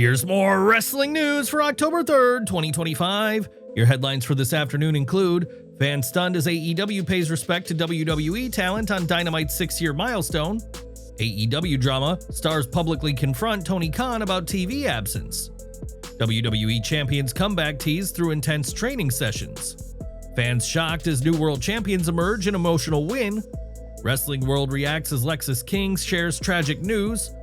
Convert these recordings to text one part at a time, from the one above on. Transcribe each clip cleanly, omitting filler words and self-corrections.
Here's more wrestling news for October 3rd, 2025. Your headlines for this afternoon include: fans stunned as AEW pays respect to WWE talent on Dynamite's 6-year milestone. AEW drama, stars publicly confront Tony Khan about TV absence. WWE champions comeback tease through intense training sessions. Fans shocked as new world champions emerge in emotional win. Wrestling World reacts as Lexis King shares tragic news.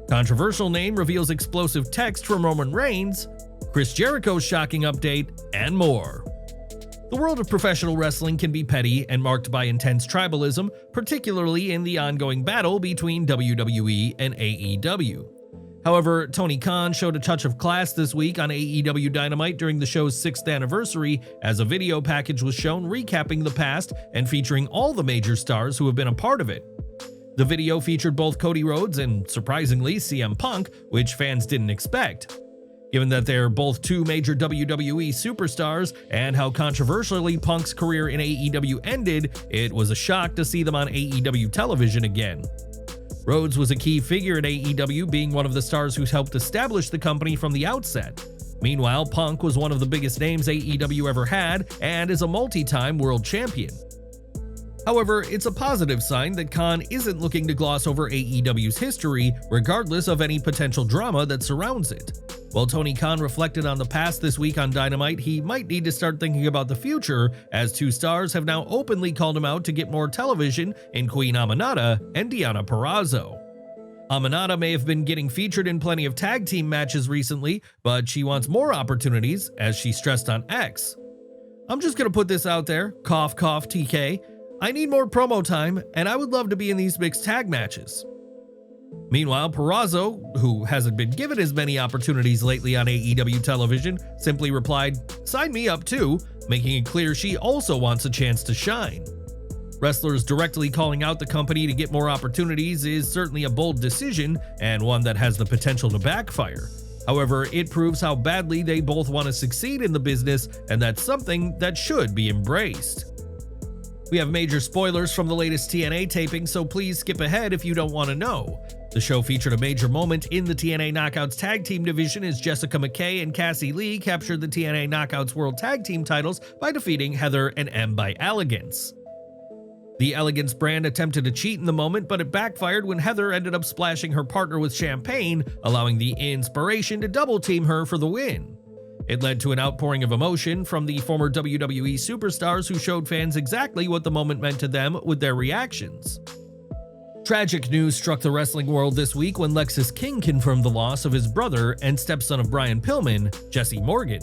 Controversial name reveals explosive text from Roman Reigns. Chris Jericho's shocking update, and more. The world of professional wrestling can be petty and marked by intense tribalism, particularly in the ongoing battle between WWE and AEW. However, Tony Khan showed a touch of class this week on AEW Dynamite during the show's 6th anniversary, as a video package was shown recapping the past and featuring all the major stars who have been a part of it. The video featured both Cody Rhodes and, surprisingly, CM Punk, which fans didn't expect. Given that they're both two major WWE superstars and how controversially Punk's career in AEW ended, it was a shock to see them on AEW television again. Rhodes was a key figure at AEW, being one of the stars who helped establish the company from the outset. Meanwhile, Punk was one of the biggest names AEW ever had and is a multi-time world champion. However, it's a positive sign that Khan isn't looking to gloss over AEW's history, regardless of any potential drama that surrounds it. While Tony Khan reflected on the past this week on Dynamite, he might need to start thinking about the future, as two stars have now openly called him out to get more television in Queen Aminata and Deonna Purrazzo. Aminata may have been getting featured in plenty of tag team matches recently, but she wants more opportunities, as she stressed on X. "I'm just gonna put this out there, cough cough TK. I need more promo time, and I would love to be in these mixed tag matches." Meanwhile, Purrazzo, who hasn't been given as many opportunities lately on AEW television, simply replied, "Sign me up too," making it clear she also wants a chance to shine. Wrestlers directly calling out the company to get more opportunities is certainly a bold decision, and one that has the potential to backfire. However, it proves how badly they both want to succeed in the business, and that's something that should be embraced. We have major spoilers from the latest TNA taping, so please skip ahead if you don't want to know. The show featured a major moment in the TNA Knockouts tag team division as Jessica McKay and Cassie Lee captured the TNA Knockouts World Tag Team titles by defeating Heather and M by Elegance. The Elegance brand attempted to cheat in the moment, but it backfired when Heather ended up splashing her partner with champagne, allowing the Inspiration to double team her for the win. It led to an outpouring of emotion from the former WWE superstars, who showed fans exactly what the moment meant to them with their reactions. Tragic news struck the wrestling world this week when Lexis King confirmed the loss of his brother and stepson of Brian Pillman, Jesse Morgan.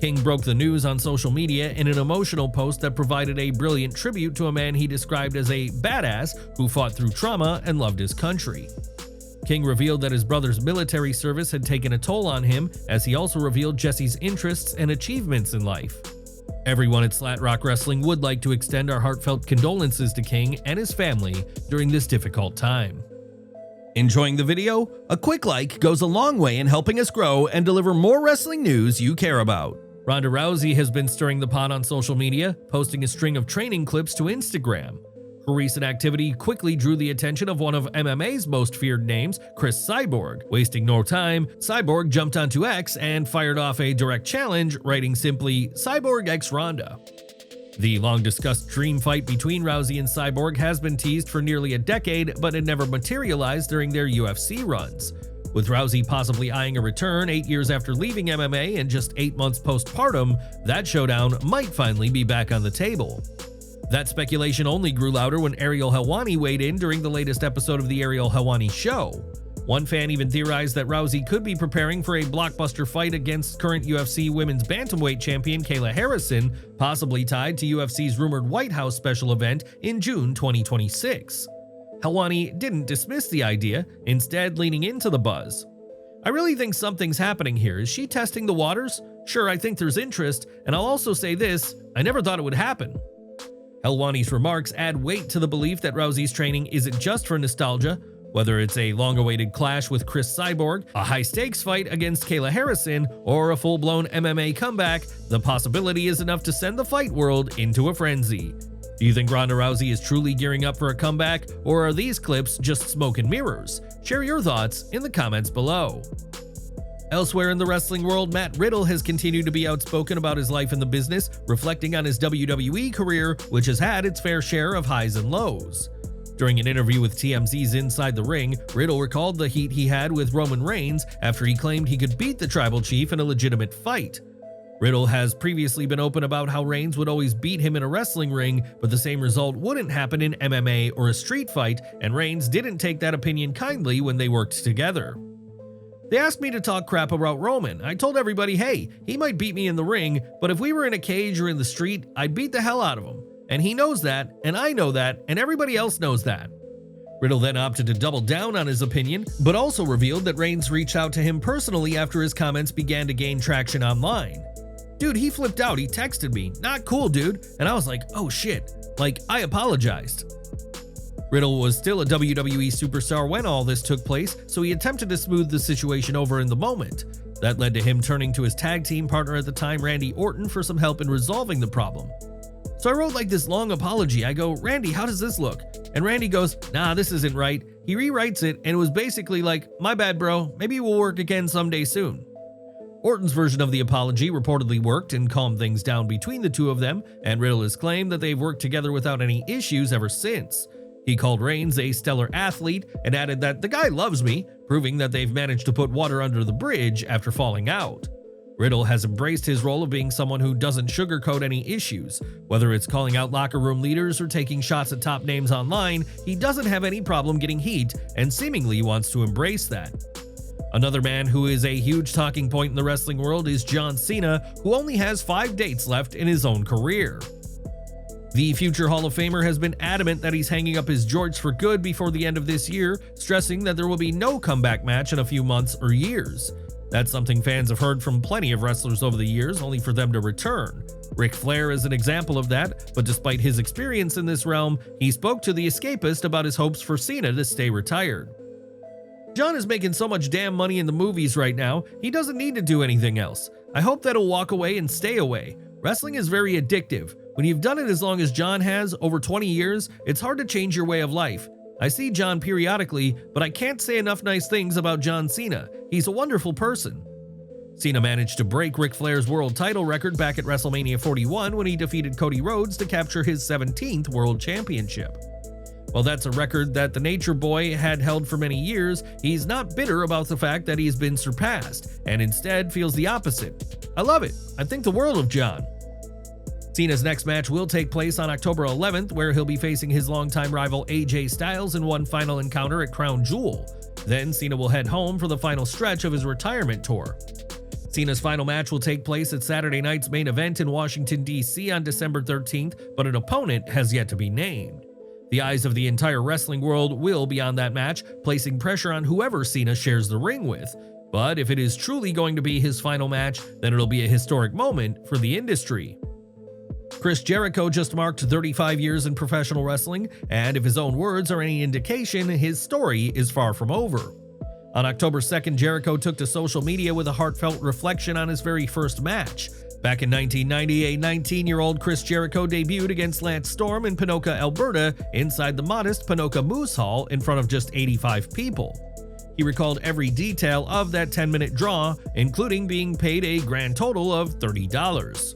King broke the news on social media in an emotional post that provided a brilliant tribute to a man he described as a badass who fought through trauma and loved his country. King revealed that his brother's military service had taken a toll on him, as he also revealed Jesse's interests and achievements in life. Everyone at SlatRock Wrestling would like to extend our heartfelt condolences to King and his family during this difficult time. Enjoying the video? A quick like goes a long way in helping us grow and deliver more wrestling news you care about. Ronda Rousey has been stirring the pot on social media, posting a string of training clips to Instagram. Her recent activity quickly drew the attention of one of MMA's most feared names, Chris Cyborg. Wasting no time, Cyborg jumped onto X and fired off a direct challenge, writing simply, "Cyborg X Ronda." The long-discussed dream fight between Rousey and Cyborg has been teased for nearly a decade, but it never materialized during their UFC runs. With Rousey possibly eyeing a return 8 years after leaving MMA and just 8 months postpartum, that showdown might finally be back on the table. That speculation only grew louder when Ariel Helwani weighed in during the latest episode of The Ariel Helwani Show. One fan even theorized that Rousey could be preparing for a blockbuster fight against current UFC Women's Bantamweight champion Kayla Harrison, possibly tied to UFC's rumored White House special event in June 2026. Helwani didn't dismiss the idea, instead leaning into the buzz. "I really think something's happening here. Is she testing the waters? Sure, I think there's interest, and I'll also say this, I never thought it would happen." Helwani's remarks add weight to the belief that Rousey's training isn't just for nostalgia. Whether it's a long-awaited clash with Chris Cyborg, a high-stakes fight against Kayla Harrison, or a full-blown MMA comeback, the possibility is enough to send the fight world into a frenzy. Do you think Ronda Rousey is truly gearing up for a comeback, or are these clips just smoke and mirrors? Share your thoughts in the comments below. Elsewhere in the wrestling world, Matt Riddle has continued to be outspoken about his life in the business, reflecting on his WWE career, which has had its fair share of highs and lows. During an interview with TMZ's Inside the Ring, Riddle recalled the heat he had with Roman Reigns after he claimed he could beat the Tribal Chief in a legitimate fight. Riddle has previously been open about how Reigns would always beat him in a wrestling ring, but the same result wouldn't happen in MMA or a street fight, and Reigns didn't take that opinion kindly when they worked together. They asked me to talk crap about Roman. I told everybody, hey, he might beat me in the ring, but if we were in a cage or in the street, I'd beat the hell out of him. And he knows that, and I know that, and everybody else knows that. Riddle then opted to double down on his opinion, but also revealed that Reigns reached out to him personally after his comments began to gain traction online. Dude, he flipped out, he texted me, "Not cool, dude," and I was like, oh shit, like, I apologized. Riddle was still a WWE superstar when all this took place, so he attempted to smooth the situation over in the moment. That led to him turning to his tag team partner at the time, Randy Orton, for some help in resolving the problem. So I wrote like this long apology. I go, "Randy, how does this look?" And Randy goes, "Nah, this isn't right." He rewrites it, and it was basically like, "My bad, bro. Maybe we'll work again someday soon." Orton's version of the apology reportedly worked and calmed things down between the two of them, and Riddle has claimed that they've worked together without any issues ever since. He called Reigns a stellar athlete and added that "the guy loves me," proving that they've managed to put water under the bridge after falling out. Riddle has embraced his role of being someone who doesn't sugarcoat any issues. Whether it's calling out locker room leaders or taking shots at top names online, he doesn't have any problem getting heat and seemingly wants to embrace that. Another man who is a huge talking point in the wrestling world is John Cena, who only has 5 dates left in his own career. The future Hall of Famer has been adamant that he's hanging up his jorts for good before the end of this year, stressing that there will be no comeback match in a few months or years. That's something fans have heard from plenty of wrestlers over the years, only for them to return. Ric Flair is an example of that, but despite his experience in this realm, he spoke to The Escapist about his hopes for Cena to stay retired. "John is making so much damn money in the movies right now, he doesn't need to do anything else. I hope that he'll walk away and stay away. Wrestling is very addictive. When you've done it as long as John has, over 20 years, it's hard to change your way of life. I see John periodically, but I can't say enough nice things about John Cena. He's a wonderful person." Cena managed to break Ric Flair's world title record back at WrestleMania 41 when he defeated Cody Rhodes to capture his 17th world championship. While that's a record that the Nature Boy had held for many years, he's not bitter about the fact that he's been surpassed, and instead feels the opposite. "I love it. I think the world of John." Cena's next match will take place on October 11th, where he'll be facing his longtime rival AJ Styles in one final encounter at Crown Jewel. Then Cena will head home for the final stretch of his retirement tour. Cena's final match will take place at Saturday night's main event in Washington, D.C. on December 13th, but an opponent has yet to be named. The eyes of the entire wrestling world will be on that match, placing pressure on whoever Cena shares the ring with. But if it is truly going to be his final match, then it'll be a historic moment for the industry. Chris Jericho just marked 35 years in professional wrestling, and if his own words are any indication, his story is far from over. On October 2nd, Jericho took to social media with a heartfelt reflection on his very first match. Back in 1990, a 19-year-old Chris Jericho debuted against Lance Storm in Ponoka, Alberta, inside the modest Ponoka Moose Hall in front of just 85 people. He recalled every detail of that 10-minute draw, including being paid a grand total of $30.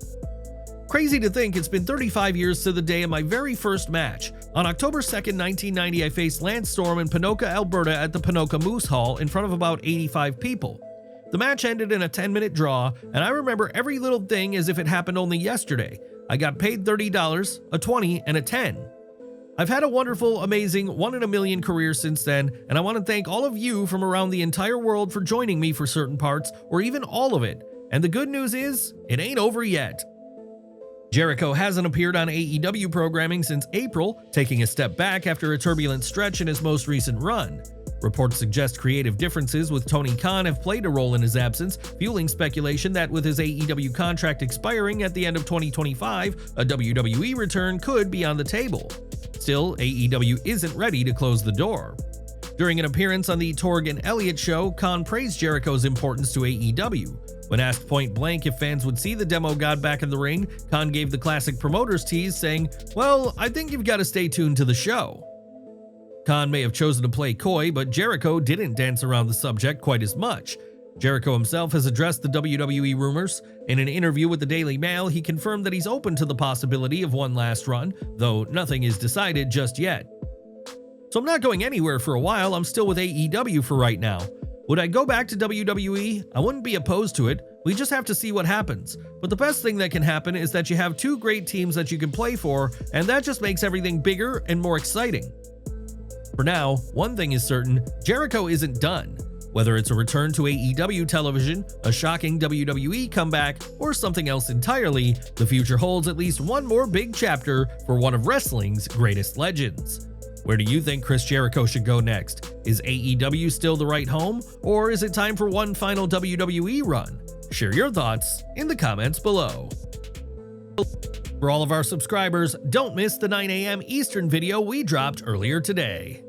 Crazy to think it's been 35 years to the day of my very first match. On October 2nd, 1990, I faced Lance Storm in Ponoka, Alberta at the Ponoka Moose Hall in front of about 85 people. The match ended in a 10-minute draw, and I remember every little thing as if it happened only yesterday. I got paid $30, a $20, and a $10. I've had a wonderful, amazing, 1 in a million career since then, and I want to thank all of you from around the entire world for joining me for certain parts, or even all of it. And the good news is, it ain't over yet. Jericho hasn't appeared on AEW programming since April, taking a step back after a turbulent stretch in his most recent run. Reports suggest creative differences with Tony Khan have played a role in his absence, fueling speculation that with his AEW contract expiring at the end of 2025, a WWE return could be on the table. Still, AEW isn't ready to close the door. During an appearance on the Torg and Elliott show, Khan praised Jericho's importance to AEW. When asked point blank if fans would see the Demo God back in the ring, Khan gave the classic promoter's tease, saying, "Well, I think you've got to stay tuned to the show." Khan may have chosen to play coy, but Jericho didn't dance around the subject quite as much. Jericho himself has addressed the WWE rumors. In an interview with the Daily Mail, he confirmed that he's open to the possibility of one last run, though nothing is decided just yet. So I'm not going anywhere for a while, I'm still with AEW for right now. Would I go back to WWE? I wouldn't be opposed to it, we just have to see what happens. But the best thing that can happen is that you have two great teams that you can play for, and that just makes everything bigger and more exciting. For now, one thing is certain, Jericho isn't done. Whether it's a return to AEW television, a shocking WWE comeback, or something else entirely, the future holds at least one more big chapter for one of wrestling's greatest legends. Where do you think Chris Jericho should go next? Is AEW still the right home, or is it time for one final WWE run? Share your thoughts in the comments below. For all of our subscribers, don't miss the 9 a.m. Eastern video we dropped earlier today.